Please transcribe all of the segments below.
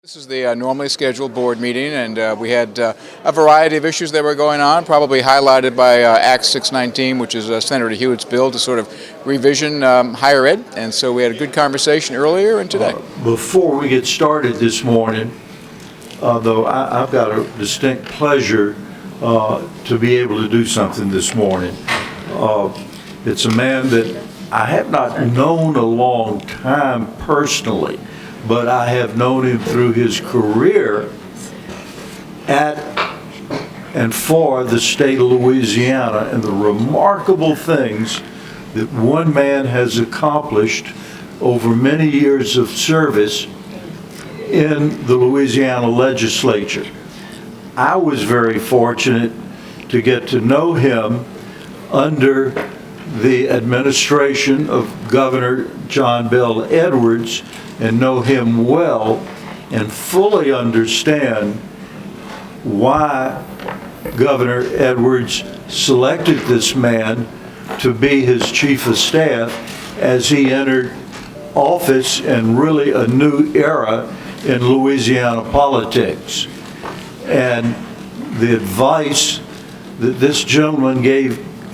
This is the normally scheduled board meeting, and we had a variety of issues that were going on, probably highlighted by Act 619, which is Senator Hewitt's bill to sort of revision higher ed. And so we had a good conversation earlier and today. Before we get started this morning, though I've got a distinct pleasure to be able to do something this morning. It's a man that I have not known a long time personally, but I have known him through his career at and for the state of Louisiana, and the remarkable things that one man has accomplished over many years of service in the Louisiana legislature. I was very fortunate to get to know him under the administration of Governor John Bel Edwards, and know him well and fully understand why Governor Edwards selected this man to be his chief of staff as he entered office in really a new era in Louisiana politics. And the advice that this gentleman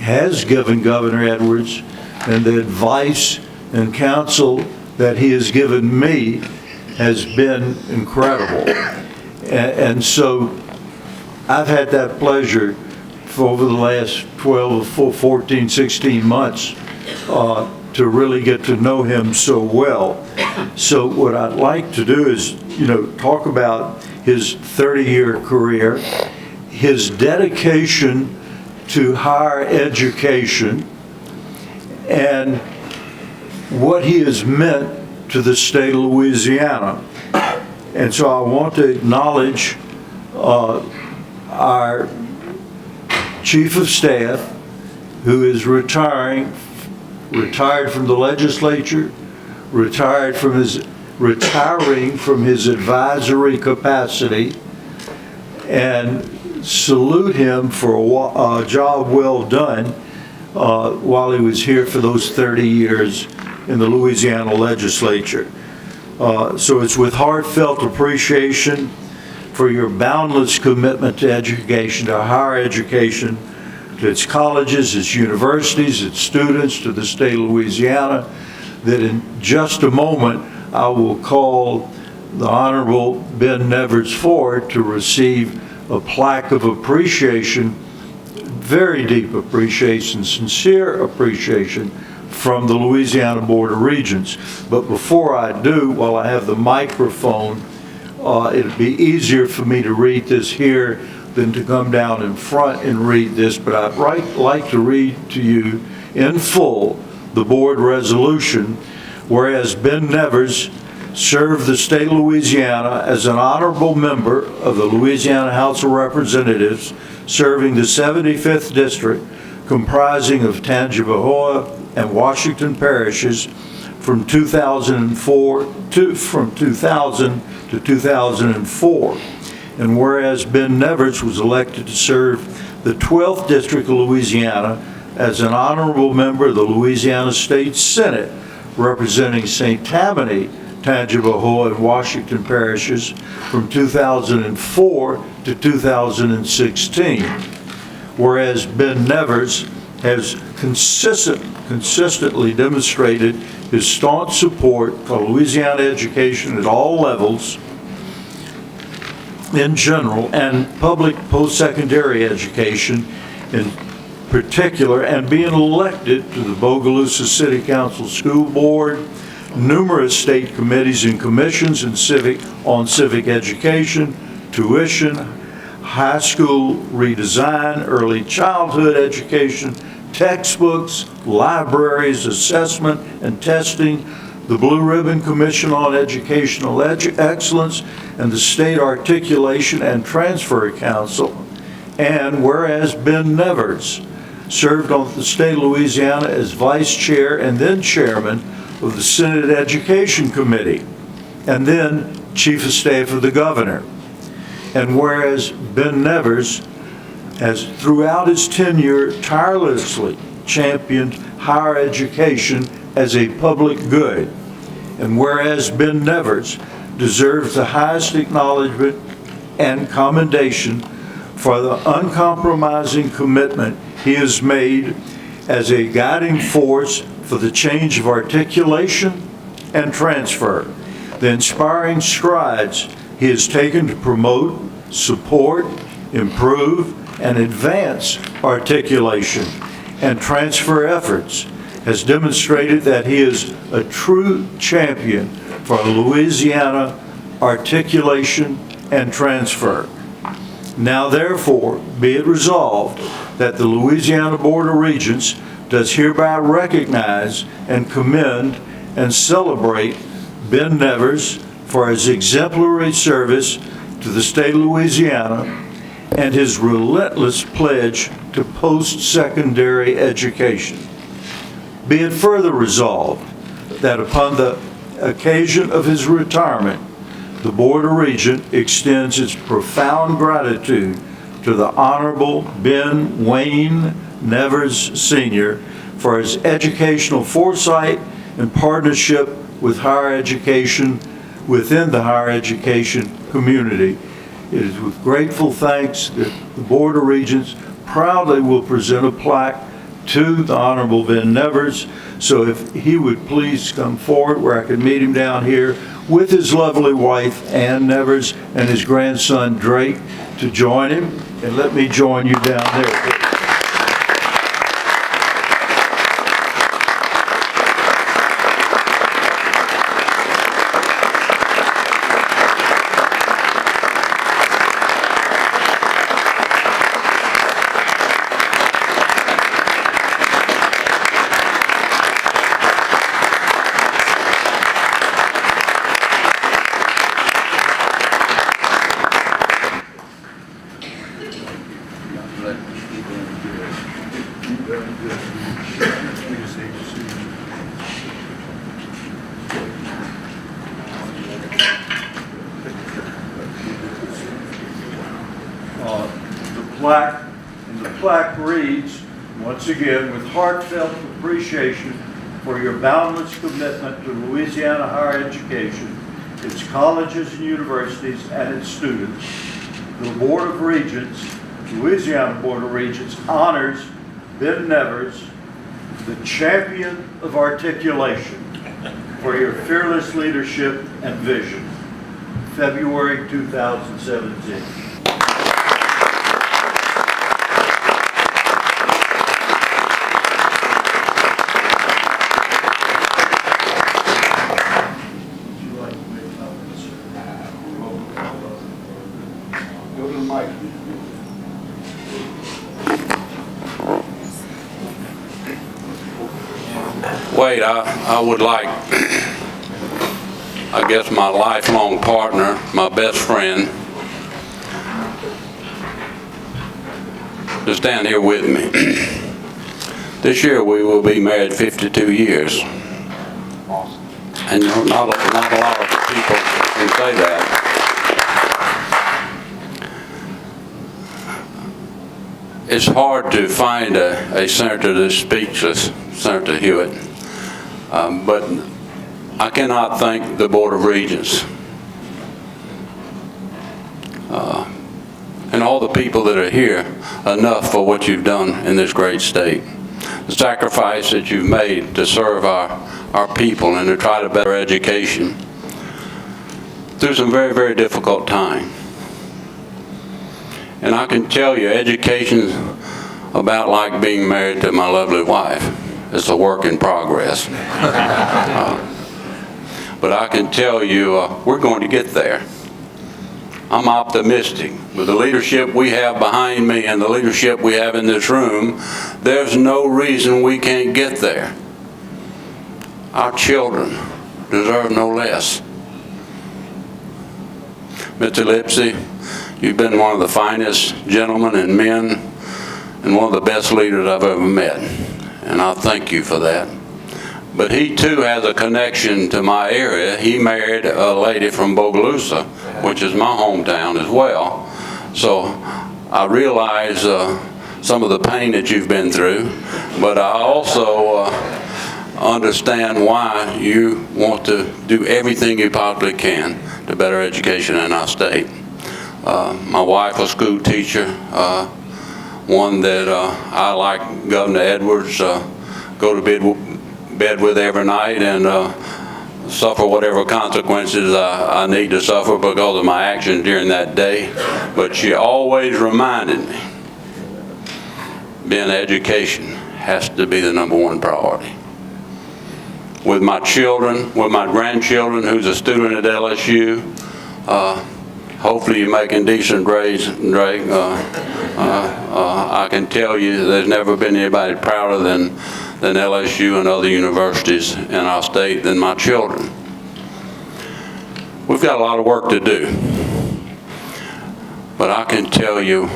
has given Governor Edwards, and the advice and counsel that he has given me has been incredible. And so I've had that pleasure for over the last 14, 16 months to really get to know him so well. So what I'd like to do is, talk about his 30-year career, his dedication to higher education, and what he has meant to the state of Louisiana. And so I want to acknowledge our chief of staff, who is retired from the legislature, retiring from his advisory capacity, and salute him for a job well done while he was here for those 30 years in the Louisiana legislature. So it's with heartfelt appreciation for your boundless commitment to education, to higher education, to its colleges, its universities, its students, to the state of Louisiana, that in just a moment I will call the Honorable Ben Neverts forward to receive a plaque of appreciation, very deep appreciation, sincere appreciation from the Louisiana Board of Regents. But before I do, while I have the microphone, it'd be easier for me to read this here than to come down in front and read this, but I'd like to read to you in full the board resolution. Whereas Ben Nevers served the state of Louisiana as an honorable member of the Louisiana House of Representatives, serving the 75th District, comprising of Tangipahoa and Washington parishes from 2000 to 2004. And whereas Ben Neverts was elected to serve the 12th District of Louisiana as an honorable member of the Louisiana State Senate, representing St. Tammany, Tangipahoa, and Washington parishes from 2004 to 2016. Whereas Ben Nevers has consistently demonstrated his staunch support for Louisiana education at all levels in general, and public post-secondary education in particular, and being elected to the Bogalusa City Council School Board, numerous state committees and commissions on civic education, tuition, high school redesign, early childhood education, textbooks, libraries, assessment and testing, the Blue Ribbon Commission on Educational Excellence, and the State Articulation and Transfer Council. And whereas Ben Nevers served on the state of Louisiana as vice chair and then chairman of the Senate Education Committee, and then chief of staff of the governor. And whereas Ben Nevers has throughout his tenure tirelessly championed higher education as a public good. And whereas Ben Nevers deserves the highest acknowledgement and commendation for the uncompromising commitment he has made as a guiding force for the change of articulation and transfer, the inspiring strides he has taken to promote, support, improve, and advance articulation and transfer efforts, has demonstrated that he is a true champion for Louisiana articulation and transfer. Now therefore, be it resolved that the Louisiana Board of Regents does hereby recognize and commend and celebrate Ben Nevers for his exemplary service to the state of Louisiana and his relentless pledge to post-secondary education. Be it further resolved that upon the occasion of his retirement, the Board of Regents extends its profound gratitude to the Honorable Ben Wayne Nevers Sr. for his educational foresight and partnership with higher education within the higher education community. It is with grateful thanks that the Board of Regents proudly will present a plaque to the Honorable Ben Nevers. So if he would please come forward where I can meet him down here with his lovely wife, Ann Nevers, and his grandson, Drake, to join him. And let me join you down there. The plaque reads, once again, with heartfelt appreciation for your boundless commitment to Louisiana higher education, its colleges and universities, and its students, the Board of Regents, Louisiana Board of Regents, honors Ben Nevers, the champion of articulation, for your fearless leadership and vision. February 2017. Wade, I would like, I guess, my lifelong partner, my best friend, to stand here with me. This year we will be married 52 years. And not a lot of people can say that. It's hard to find a senator that's speechless, Senator Hewitt. But I cannot thank the Board of Regents and all the people that are here enough for what you've done in this great state. The sacrifice that you've made to serve our people and to try to better education through some very, very difficult time. And I can tell you, education's about like being married to my lovely wife. It's a work in progress. But I can tell you, we're going to get there. I'm optimistic. With the leadership we have behind me and the leadership we have in this room, there's no reason we can't get there. Our children deserve no less. Mr. Lipsey, you've been one of the finest gentlemen and men and one of the best leaders I've ever met. And I thank you for that. But he too has a connection to my area. He married a lady from Bogalusa, which is my hometown as well. So I realize some of the pain that you've been through, but I also understand why you want to do everything you possibly can to better education in our state. My wife, a school teacher, one that I, like Governor Edwards, go to bed with every night and suffer whatever consequences I need to suffer because of my actions during that day. But she always reminded me, being education has to be the #1 priority. With my children, with my grandchildren, who's a student at LSU, hopefully you're making decent grades, Drake. I can tell you there's never been anybody prouder than LSU and other universities in our state than my children. We've got a lot of work to do. But I can tell you,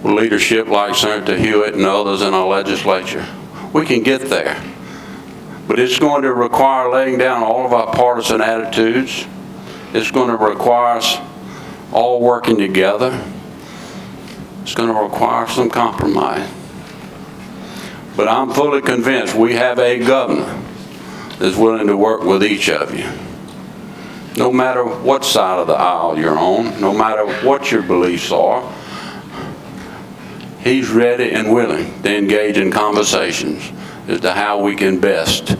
with leadership like Senator Hewitt and others in our legislature, we can get there. But it's going to require laying down all of our partisan attitudes. It's going to require us all working together. It's going to require some compromise. But I'm fully convinced we have a governor that's willing to work with each of you. No matter what side of the aisle you're on, no matter what your beliefs are, he's ready and willing to engage in conversations as to how we can best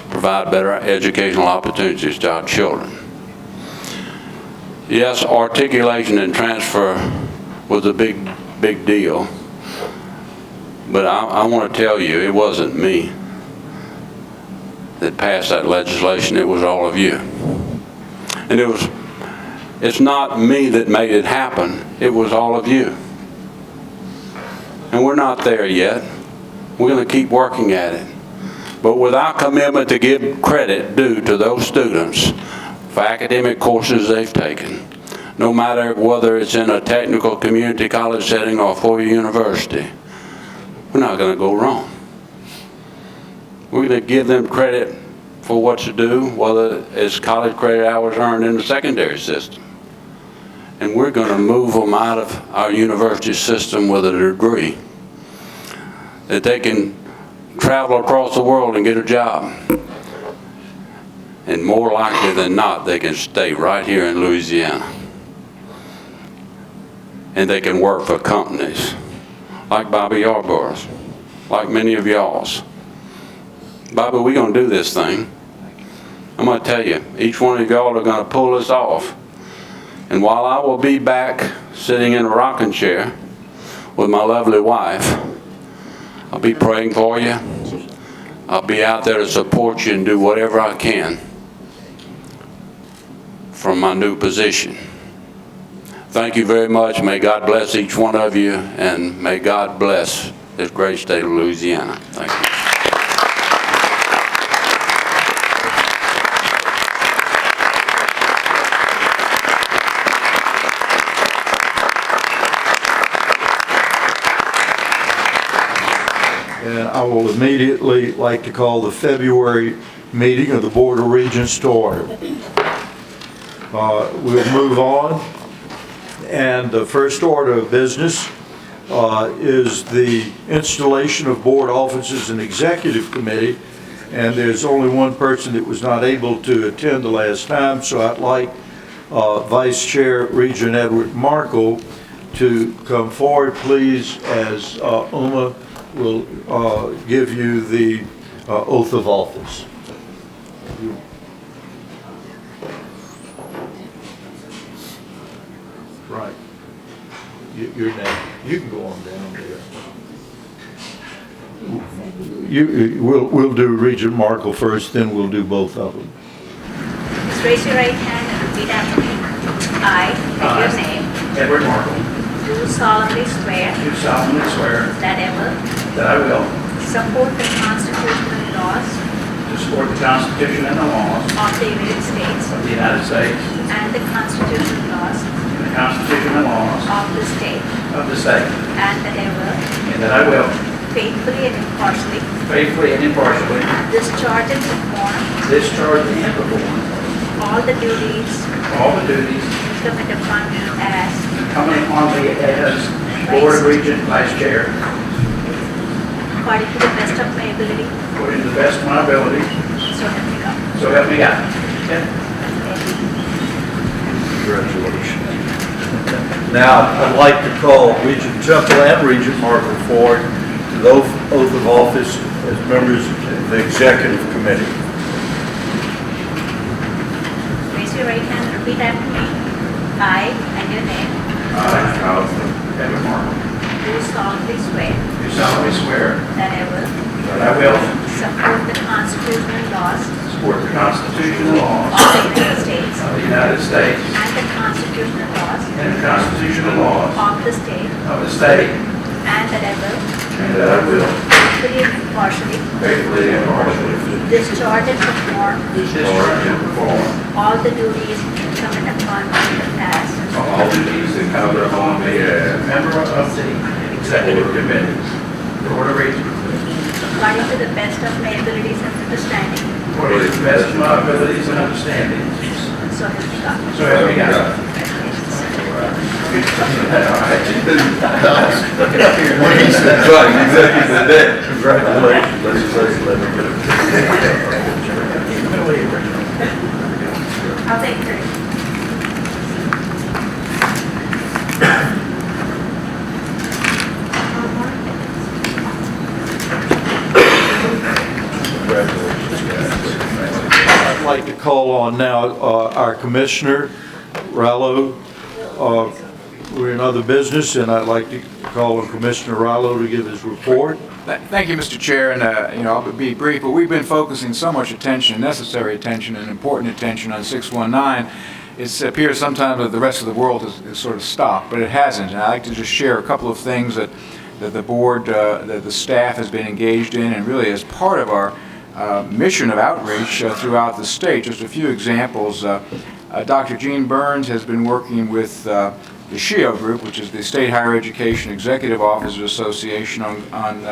provide better educational opportunities to our children. Yes, articulation and transfer was a big deal. But I want to tell you, it wasn't me that passed that legislation, it was all of you. And it's not me that made it happen, it was all of you. And we're not there yet. We're going to keep working at it. But with our commitment to give credit due to those students for academic courses they've taken, no matter whether it's in a technical community college setting or a four-year university, we're not going to go wrong. We're going to give them credit for what to do, whether it's college credit hours earned in the secondary system. And we're going to move them out of our university system with a degree that they can travel across the world and get a job. And more likely than not, they can stay right here in Louisiana. And they can work for companies like Bobby Yarborough's, like many of y'all's. Bobby, we're going to do this thing. I'm going to tell you, each one of y'all are going to pull this off. And while I will be back sitting in a rocking chair with my lovely wife, I'll be praying for you. I'll be out there to support you and do whatever I can from my new position. Thank you very much. May God bless each one of you, and may God bless this great state of Louisiana. Thank you. And I will immediately like to call the February meeting of the Board of Regents to order. We'll move on. And the first order of business is the installation of board officers and executive committee. And there's only one person that was not able to attend the last time, so I'd like Vice Chair Regent Edward Markle to come forward, please, as Uma will give you the oath of office. Right. Your name. You can go on down there. We'll do Regent Markle first, then we'll do both of them. Just raise your right hand and repeat after me. I, and your name, Edward Markle, do solemnly swear do solemnly swear that I will that I will support the Constitution and laws to support the Constitution and the laws of the United States of the United States and the Constitution and laws and the Constitution and laws of the state, of the state, and that I will and that I will faithfully and impartially faithfully and impartially discharge and perform discharge and perform all the duties incumbent upon me as coming upon me as Board of Regent Vice Chair according to the best of my ability, best of my ability, so help me God. so help me God. Okay. Congratulations. Now, I'd like to call Regent Temple and Regent Margaret Ford to the oath of office as members of the Executive Committee. Raise your right hand and repeat after me. I, and your name, I, Allison Edward Martin, do solemnly swear do solemnly swear that I will that I will support the Constitution and laws support the Constitution and laws of the United States of the United States and the Constitution and laws and the Constitution and laws of the state, of the state, and that I will and that I will faithfully and impartially faithfully and impartially discharge and perform discharge and perform all the duties incumbent upon me in the past all duties incumbent upon me as a member of the Executive Committee, Board of Regents, according to the best of my abilities and understanding, according to the best of my abilities and understanding. so help me God. So help me God. Look it up here. I'll take her. I'd like to call on now our Commissioner, Rallo. We're in other business, and I'd like to call on Commissioner Rallo to give his report. Thank you, Mr. Chair, and I'll be brief, but we've been focusing so much attention, necessary attention, and important attention on 619. It appears sometimes that the rest of the world has sort of stopped, but it hasn't. And I'd like to just share a couple of things that the board, that the staff has been engaged in, and really as part of our mission of outreach throughout the state. Just a few examples. Dr. Gene Burns has been working with the SHIO Group, which is the State Higher Education Executive Officers Association, on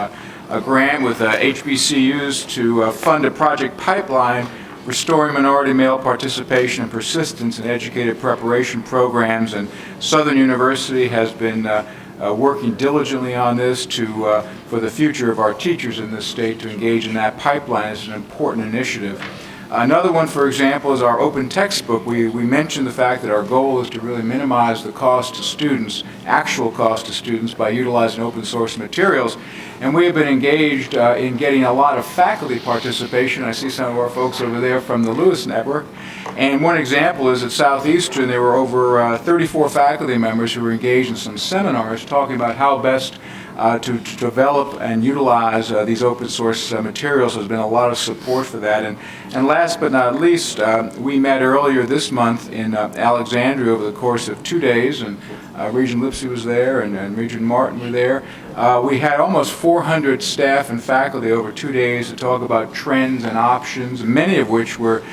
a grant with HBCUs to fund a project pipeline restoring minority male participation and persistence in educated preparation programs. And Southern University has been working diligently on this for the future of our teachers in this state to engage in that pipeline. It's an important initiative. Another one, for example, is our open textbook. We mentioned the fact that our goal is to really minimize the cost to students, actual cost to students, by utilizing open source materials. And we have been engaged in getting a lot of faculty participation. I see some of our folks over there from the Lewis Network. And one example is at Southeastern, there were over 34 faculty members who were engaged in some seminars talking about how best to develop and utilize these open source materials. There's been a lot of support for that. And last but not least, we met earlier this month in Alexandria over the course of 2 days, and Regent Lipsey was there and Regent Martin were there. We had almost 400 staff and faculty over 2 days to talk about trends and options, many of which were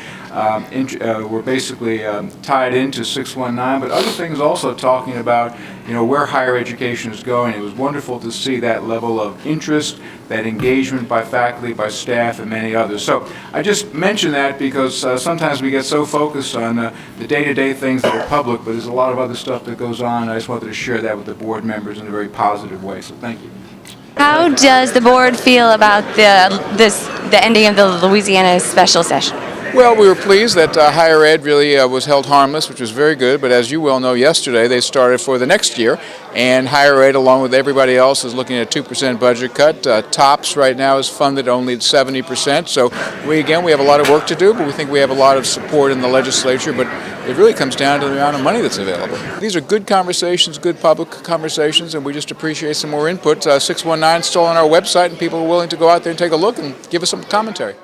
basically tied into 619, but other things also talking about where higher education is going. It was wonderful to see that level of interest, that engagement by faculty, by staff, and many others. So I just mention that because sometimes we get so focused on the day-to-day things that are public, but there's a lot of other stuff that goes on, and I just wanted to share that with the board members in a very positive way. So thank you. How does the board feel about the ending of the Louisiana special session? Well, we were pleased that higher ed really was held harmless, which was very good, but as you well know, yesterday they started for the next year, and higher ed, along with everybody else, is looking at a 2% budget cut. TOPS right now is funded only at 70%, so we have a lot of work to do, but we think we have a lot of support in the legislature, but it really comes down to the amount of money that's available. These are good conversations, good public conversations, and we just appreciate some more input. 619 is still on our website, and people are willing to go out there and take a look and give us some commentary.